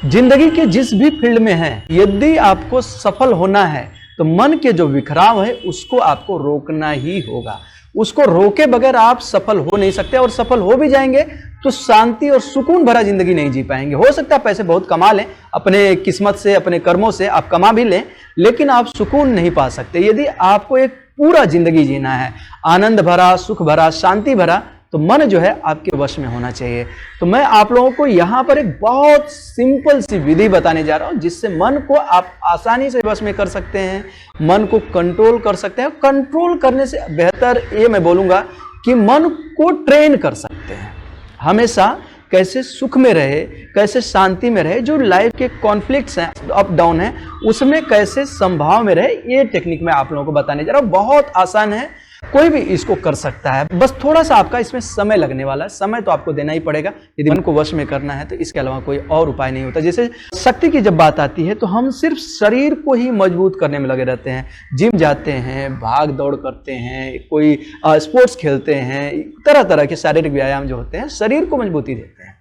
जिंदगी के जिस भी फील्ड में है, यदि आपको सफल होना है तो मन के जो बिखराव है उसको आपको रोकना ही होगा। उसको रोके बगैर आप सफल हो नहीं सकते, और सफल हो भी जाएंगे तो शांति और सुकून भरा जिंदगी नहीं जी पाएंगे। हो सकता है पैसे बहुत कमा लें, अपने किस्मत से, अपने कर्मों से आप कमा भी लें, लेकिन आप सुकून नहीं पा सकते। यदि आपको एक पूरा जिंदगी जीना है, आनंद भरा, सुख भरा, शांति भरा, तो मन जो है आपके वश में होना चाहिए। तो मैं आप लोगों को यहां पर एक बहुत सिंपल सी विधि बताने जा रहा हूं, जिससे मन को आप आसानी से वश में कर सकते हैं, मन को कंट्रोल कर सकते हैं। कंट्रोल करने से बेहतर ये मैं बोलूंगा कि मन को ट्रेन कर सकते हैं। हमेशा कैसे सुख में रहे, कैसे शांति में रहे, जो लाइफ के कॉन्फ्लिक्ट्स हैं, अप डाउन है, उसमें कैसे संभाव में रहे, ये टेक्निक मैं आप लोगों को बताने जा रहा हूं। बहुत आसान है, कोई भी इसको कर सकता है। बस थोड़ा सा आपका इसमें समय लगने वाला है। समय तो आपको देना ही पड़ेगा यदि मन को वश में करना है, तो इसके अलावा कोई और उपाय नहीं होता। जैसे शक्ति की जब बात आती है तो हम सिर्फ शरीर को ही मजबूत करने में लगे रहते हैं। जिम जाते हैं, भाग दौड़ करते हैं, कोई स्पोर्ट्स खेलते हैं, तरह तरह के शारीरिक व्यायाम जो होते हैं शरीर को मजबूती देते हैं।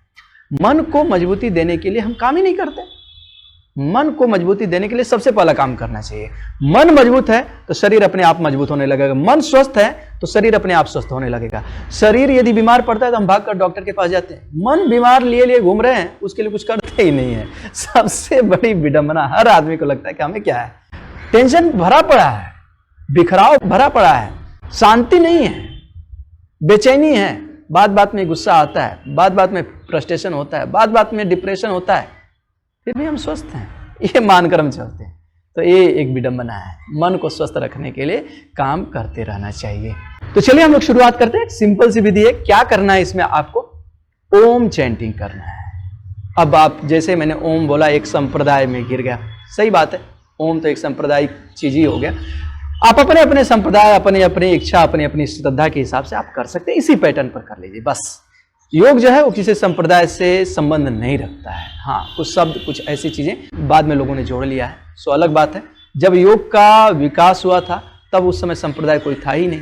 मन को मजबूती देने के लिए हम काम ही नहीं करते। मन को मजबूती देने के लिए सबसे पहला काम करना चाहिए। मन मजबूत है तो शरीर अपने आप मजबूत होने लगेगा। मन स्वस्थ है तो शरीर अपने आप स्वस्थ होने लगेगा। शरीर यदि बीमार पड़ता है तो हम भागकर डॉक्टर के पास जाते हैं। मन बीमार लिए लिए घूम रहे हैं, उसके लिए कुछ करते ही नहीं है। सबसे बड़ी विडंबना हर आदमी को लगता है कि हमें क्या है, टेंशन भरा पड़ा है, बिखराव भरा पड़ा है, शांति नहीं है, बेचैनी है, बात बात में गुस्सा आता है, बात बात में फ्रस्ट्रेशन होता है, बात बात में डिप्रेशन होता है, फिर भी हम स्वस्थ हैं, ये मानकर हम चलते हैं। तो ये एक विडंबना है। मन को स्वस्थ रखने के लिए काम करते रहना चाहिए। तो चलिए हम लोग शुरुआत करते हैं। सिंपल सी विधि है। क्या करना है इसमें, आपको ओम चैंटिंग करना है। अब आप जैसे मैंने ओम बोला, एक संप्रदाय में गिर गया, सही बात है, ओम तो एक सांप्रदायिक चीज ही हो गया। आप अपने अपने संप्रदाय, अपनी अपनी इच्छा, अपनी अपनी श्रद्धा के हिसाब से आप कर सकते हैं। इसी पैटर्न पर कर लीजिए बस। योग जो है वो किसी संप्रदाय से संबंध नहीं रखता है। हाँ, कुछ शब्द, कुछ ऐसी चीजें बाद में लोगों ने जोड़ लिया है, सो अलग बात है। जब योग का विकास हुआ था तब उस समय संप्रदाय कोई था ही नहीं,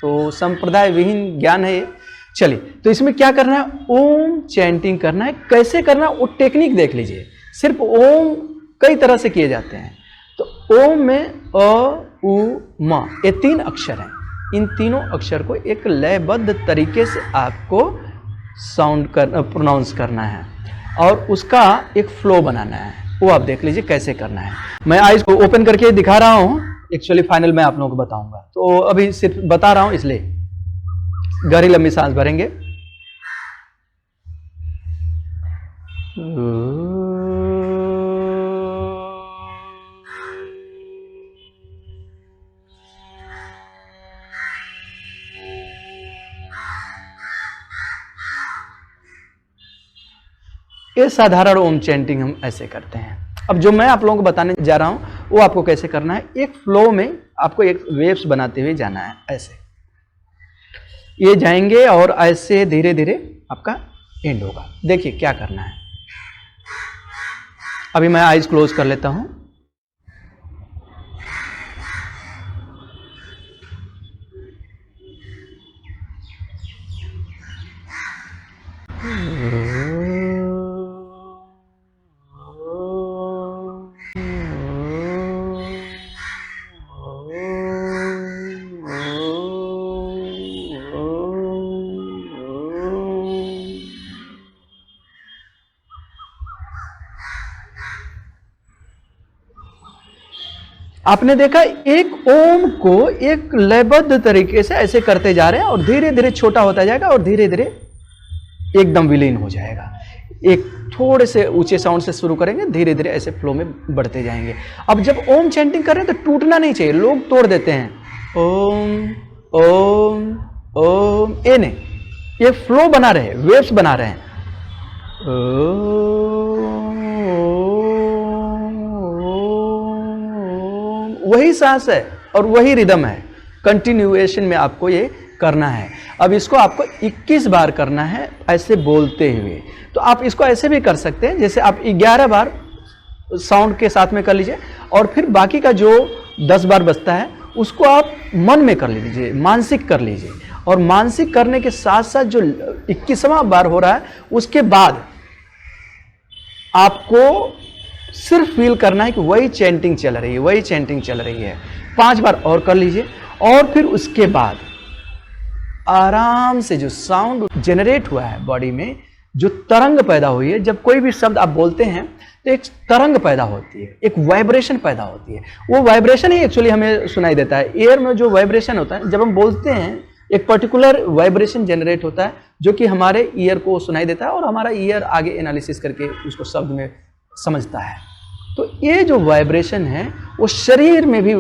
तो संप्रदाय विहीन ज्ञान है ये। चलिए, तो इसमें क्या करना है, ओम चैंटिंग करना है। कैसे करना है वो टेक्निक देख लीजिए। सिर्फ ओम कई तरह से किए जाते हैं। तो ओम में अ, उ, म, ये 3 अक्षर हैं। इन तीनों अक्षर को एक लयबद्ध तरीके से आपको प्रोनाउंस करना है और उसका एक फ्लो बनाना है। वो आप देख लीजिए कैसे करना है। मैं आइज को ओपन करके दिखा रहा हूं, एक्चुअली फाइनल मैं आप लोगों को बताऊंगा, तो अभी सिर्फ बता रहा हूं, इसलिए गहरी लंबी सांस भरेंगे। ये साधारण ओम चैंटिंग हम ऐसे करते हैं। अब जो मैं आप लोगों को बताने जा रहा हूं वो आपको कैसे करना है। एक फ्लो में आपको एक वेव्स बनाते हुए जाना है। ऐसे ये जाएंगे और ऐसे धीरे धीरे आपका एंड होगा। देखिए क्या करना है। अभी मैं आईज क्लोज कर लेता हूं। आपने देखा एक ओम को एक लयबद्ध तरीके से ऐसे करते जा रहे हैं और धीरे धीरे छोटा होता जाएगा और धीरे धीरे एकदम विलीन हो जाएगा। एक थोड़े से ऊंचे साउंड से शुरू करेंगे, धीरे धीरे ऐसे फ्लो में बढ़ते जाएंगे। अब जब ओम चैंटिंग कर रहे हैं तो टूटना नहीं चाहिए। लोग तोड़ देते हैं ओम ओम ओम, ये नहीं, ये फ्लो बना रहे, वेव्स बना रहे हैं। वही सांस है और वही रिदम है। कंटिन्यूएशन में आपको ये करना है। अब इसको आपको 21 बार करना है ऐसे बोलते हुए। तो आप इसको ऐसे भी कर सकते हैं, जैसे आप 11 बार साउंड के साथ में कर लीजिए और फिर बाकी का जो 10 बार बचता है उसको आप मन में कर लीजिए, मानसिक कर लीजिए और मानसिक करने के साथ साथ जो 21वां बार हो रहा है, उसके बाद आपको सिर्फ फील करना है कि वही चैंटिंग चल रही है, वही चैंटिंग चल रही है। 5 बार और कर लीजिए, और फिर उसके बाद आराम से जो साउंड जनरेट हुआ है बॉडी में, जो तरंग पैदा हुई है, जब कोई भी शब्द आप बोलते हैं तो एक तरंग पैदा होती है, एक वाइब्रेशन पैदा होती है। वो वाइब्रेशन ही एक्चुअली हमें सुनाई देता है। एयर में जो वाइब्रेशन होता है, जब हम बोलते हैं एक पर्टिकुलर वाइब्रेशन जनरेट होता है जो कि हमारे ईयर को सुनाई देता है, और हमारा ईयर आगे एनालिसिस करके उसको शब्द में समझता है। तो ये जो वाइब्रेशन है वो शरीर में भी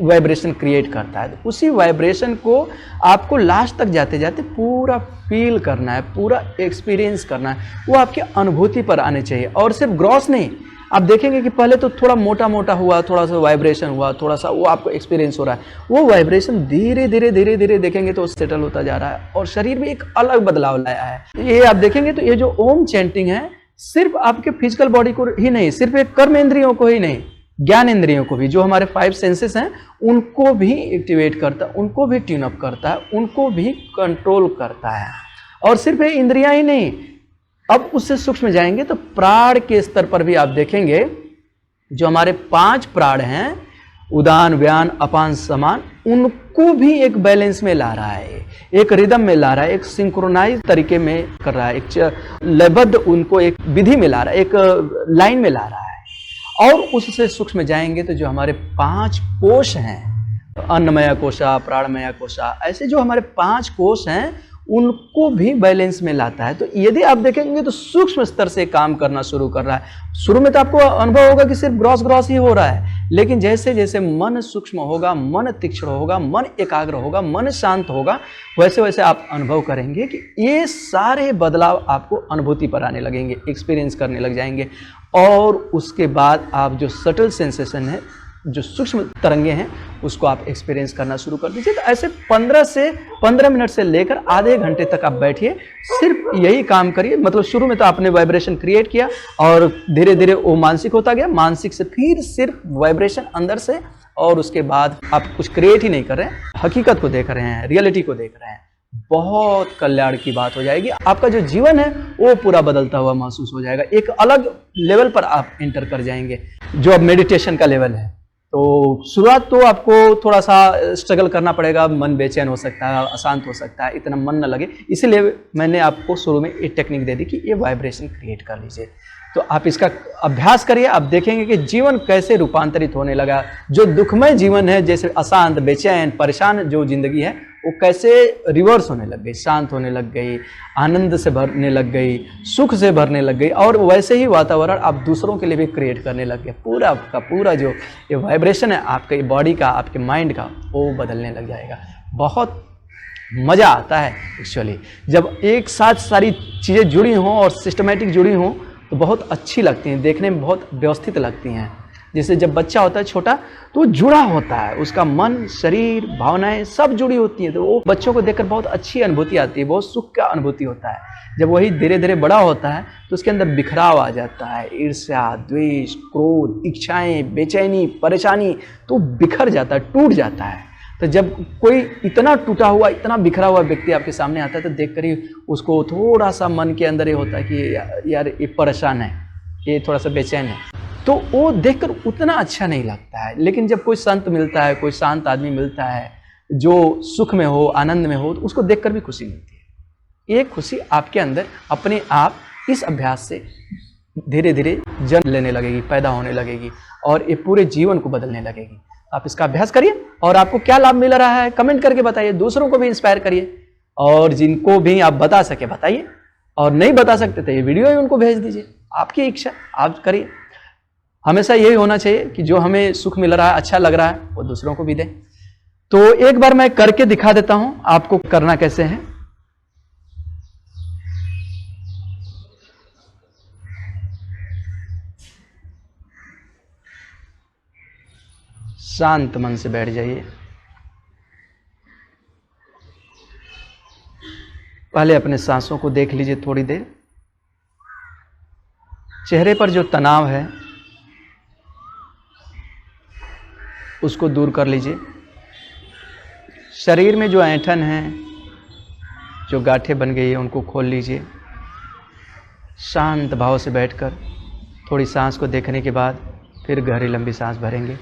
वाइब्रेशन क्रिएट करता है। तो उसी वाइब्रेशन को आपको लास्ट तक जाते जाते पूरा फील करना है, पूरा एक्सपीरियंस करना है। वो आपकी अनुभूति पर आने चाहिए, और सिर्फ ग्रॉस नहीं। आप देखेंगे कि पहले तो थोड़ा मोटा मोटा हुआ, थोड़ा सा वाइब्रेशन हुआ, थोड़ा सा वो आपको एक्सपीरियंस हो रहा है। वो वाइब्रेशन धीरे धीरे धीरे धीरे देखेंगे तो सेटल होता जा रहा है, और शरीर में एक अलग बदलाव लाया है। ये आप देखेंगे तो ये जो ओम चैंटिंग है, सिर्फ आपके फिजिकल बॉडी को ही नहीं, सिर्फ एक कर्म इंद्रियों को ही नहीं, ज्ञान इंद्रियों को भी, जो हमारे 5 सेंसेस हैं, उनको भी एक्टिवेट करता है, उनको भी ट्यून अप करता है, उनको भी कंट्रोल करता है। और सिर्फ ये इंद्रियां ही नहीं, अब उससे सूक्ष्म जाएंगे तो प्राण के स्तर पर भी आप देखेंगे, जो हमारे 5 प्राण हैं, उदान, व्यान, अपान, समान, उनको भी एक बैलेंस में ला रहा है, एक रिदम में ला रहा है, एक सिंक्रोनाइज तरीके में कर रहा है, एक लयबद्ध उनको एक विधि में ला रहा है, एक लाइन में ला रहा है। और उससे सूक्ष्म जाएंगे तो जो हमारे 5 कोश हैं, अन्नमय कोशा, प्राणमय कोशा, ऐसे जो हमारे 5 कोश हैं, उनको भी बैलेंस में लाता है। तो यदि आप देखेंगे तो सूक्ष्म स्तर से काम करना शुरू कर रहा है। शुरू में तो आपको अनुभव होगा कि सिर्फ ग्रॉस ही हो रहा है, लेकिन जैसे जैसे मन सूक्ष्म होगा, मन तीक्ष्ण होगा, मन एकाग्र होगा, मन शांत होगा, वैसे वैसे आप अनुभव करेंगे कि ये सारे बदलाव आपको अनुभूति पर आने लगेंगे, एक्सपीरियंस करने लग जाएंगे। और उसके बाद आप जो सटल सेंसेशन है, जो सूक्ष्म तरंगे हैं, उसको आप एक्सपीरियंस करना शुरू कर दीजिए। तो ऐसे 15 मिनट से लेकर आधे घंटे तक आप बैठिए, सिर्फ यही काम करिए। मतलब शुरू में तो आपने वाइब्रेशन क्रिएट किया, और धीरे धीरे वो मानसिक होता गया, मानसिक से फिर सिर्फ वाइब्रेशन अंदर से, और उसके बाद आप कुछ क्रिएट ही नहीं कर रहे हैं, हकीकत को देख रहे हैं, रियलिटी को देख रहे हैं। बहुत कल्याण की बात हो जाएगी। आपका जो जीवन है वो पूरा बदलता हुआ महसूस हो जाएगा। एक अलग लेवल पर आप एंटर कर जाएंगे, जो अब मेडिटेशन का लेवल है। तो शुरुआत तो आपको थोड़ा सा स्ट्रगल करना पड़ेगा, मन बेचैन हो सकता है, अशांत हो सकता है, इतना मन न लगे, इसीलिए मैंने आपको शुरू में ये टेक्निक दे दी कि ये वाइब्रेशन क्रिएट कर लीजिए। तो आप इसका अभ्यास करिए, आप देखेंगे कि जीवन कैसे रूपांतरित होने लगा। जो दुखमय जीवन है, जैसे अशांत, बेचैन, परेशान जो जिंदगी है, वो कैसे रिवर्स होने लग गई, शांत होने लग गई, आनंद से भरने लग गई, सुख से भरने लग गई। और वैसे ही वातावरण आप दूसरों के लिए भी क्रिएट करने लग गए। पूरा का पूरा जो ये वाइब्रेशन है आपके बॉडी का, आपके माइंड का, वो बदलने लग जाएगा। बहुत मज़ा आता है एक्चुअली, जब एक साथ सारी चीज़ें जुड़ी हों और सिस्टमेटिक जुड़ी हों तो बहुत अच्छी लगती हैं, देखने में बहुत व्यवस्थित लगती हैं। जैसे जब बच्चा होता है छोटा, तो जुड़ा होता है, उसका मन, शरीर, भावनाएं सब जुड़ी होती हैं, तो वो बच्चों को देखकर बहुत अच्छी अनुभूति आती है, बहुत सुख का अनुभूति होता है। जब वही धीरे धीरे बड़ा होता है तो उसके अंदर बिखराव आ जाता है, ईर्ष्या, द्वेष, क्रोध, इच्छाएं, बेचैनी, परेशानी, तो बिखर जाता है, टूट जाता है। तो जब कोई इतना टूटा हुआ, इतना बिखरा हुआ व्यक्ति आपके सामने आता है, तो देखकर ही उसको थोड़ा सा मन के अंदर ये होता है कि यार ये परेशान है, ये थोड़ा सा बेचैन है, तो वो देखकर उतना अच्छा नहीं लगता है। लेकिन जब कोई संत मिलता है, कोई शांत आदमी मिलता है, जो सुख में हो, आनंद में हो, तो उसको देखकर भी खुशी मिलती है। ये खुशी आपके अंदर अपने आप इस अभ्यास से धीरे धीरे जन्म लेने लगेगी, पैदा होने लगेगी, और ये पूरे जीवन को बदलने लगेगी। आप इसका अभ्यास करिए, और आपको क्या लाभ मिल रहा है कमेंट करके बताइए, दूसरों को भी इंस्पायर करिए, और जिनको भी आप बता सके बताइए, और नहीं बता सकते तो ये वीडियो ही उनको भेज दीजिए। आपकी इच्छा, आप करिए। हमेशा यही होना चाहिए कि जो हमें सुख मिल रहा है, अच्छा लग रहा है, वो दूसरों को भी दें। तो एक बार मैं करके दिखा देता हूं आपको करना कैसे है। शांत मन से बैठ जाइए। पहले अपने सांसों को देख लीजिए थोड़ी देर। चेहरे पर जो तनाव है उसको दूर कर लीजिए। शरीर में जो ऐंठन है, जो गांठें बन गई है उनको खोल लीजिए। शांत भाव से बैठकर थोड़ी सांस को देखने के बाद फिर गहरी लंबी सांस भरेंगे।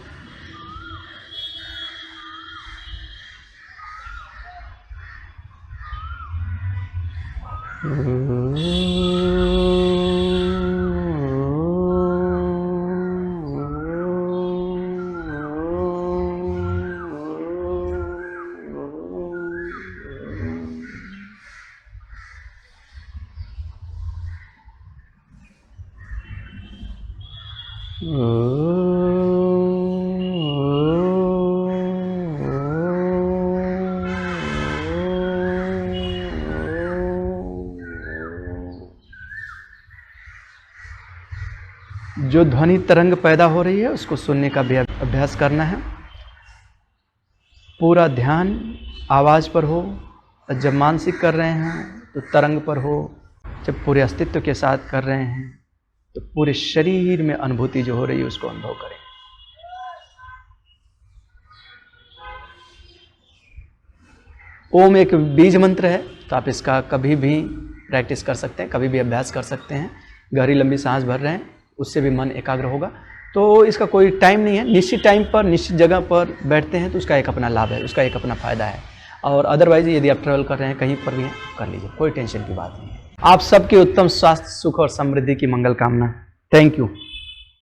जो ध्वनि तरंग पैदा हो रही है उसको सुनने का भी अभ्यास करना है। पूरा ध्यान आवाज़ पर हो। जब मानसिक कर रहे हैं तो तरंग पर हो। जब पूरे अस्तित्व के साथ कर रहे हैं तो पूरे शरीर में अनुभूति जो हो रही है उसको अनुभव करें। ओम एक बीज मंत्र है, तो आप इसका कभी भी प्रैक्टिस कर सकते हैं, कभी भी अभ्यास कर सकते हैं। गहरी लंबी सांस भर रहे हैं, उससे भी मन एकाग्र होगा। तो इसका कोई टाइम नहीं है, निश्चित टाइम पर निश्चित जगह पर बैठते हैं तो उसका एक अपना लाभ है, उसका एक अपना फायदा है। और अदरवाइज यदि आप ट्रैवल कर रहे हैं कहीं पर भी कर लीजिए, कोई टेंशन की बात नहीं है। आप सबके उत्तम स्वास्थ्य, सुख और समृद्धि की मंगल कामना। Thank you.